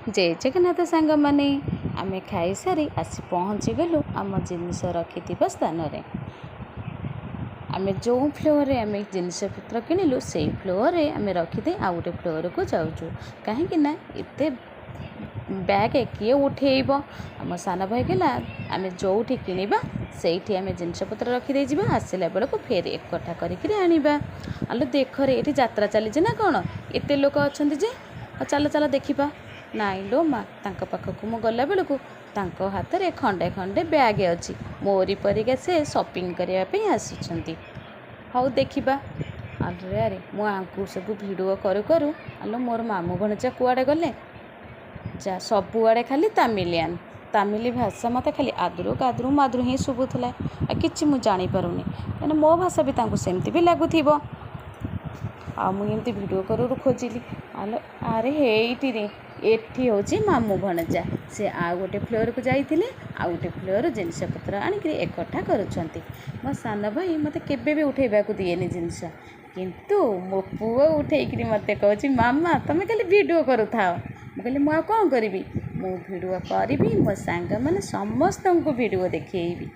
जय जगन्नाथ सांग माने आमे खाई सारी आसी पहुँची गलु आम जिनिस रखिथिबा स्थान रे। आमे जो फ्लोर रे आमे जिनिस पत्र किनिलु से फ्लोर रे आमे रखिदे आ गोटे फ्लोर को जाऊँ कहीं ना एते बैग किए उठेब आम सान भाई कहला आमे जोठी किनिबा सेठी आमे जिनिस पत्र रखिदे जिबा आसिला बेलको फेर एकठा करिकरी आनिबा। आलो देख रे एठी यात्रा चली ना कौन एते लोक अछंती जे चल चल देखिबा नाई लो माँ तांको पाखकु मु गला बेलको तांको हाथ रे खंडे खंडे बैग अछि मोरी परिका से शॉपिंग करने पे आसुछंती। हौ देखिबा अरे अरे मु आंकु सब वीडियो करू करू आलो मोर मामू भणजा कुआडे गले जा सबुआड़े खाली तामिलियान तामिली भाषा मत खाली आदरू कादरू मादरू ही शुभुला कि मुझे जानीपारूनी कहीं मो भाषा भी तांको सेमती भी लगुव आ मुझे वीडियो करू खोजिली आलो अरे हेटी रे एठी होची मामू भणजा से आ गोटे फ्लोर को जाइथिले आ गोटे फ्लोर जिनिस पत्र आनिक एकठा करुछंती। मो सान भाई मते केबे भी उठेबा को दिएनी जिनिस किंतु मो पुओ उठेइकरी मते कहछि मामा तमे खाली वीडियो करूथाओ। मु कहली मु कौन करी मु वीडियो करी मो सांग माने समस्त को वीडियो देखिएबी।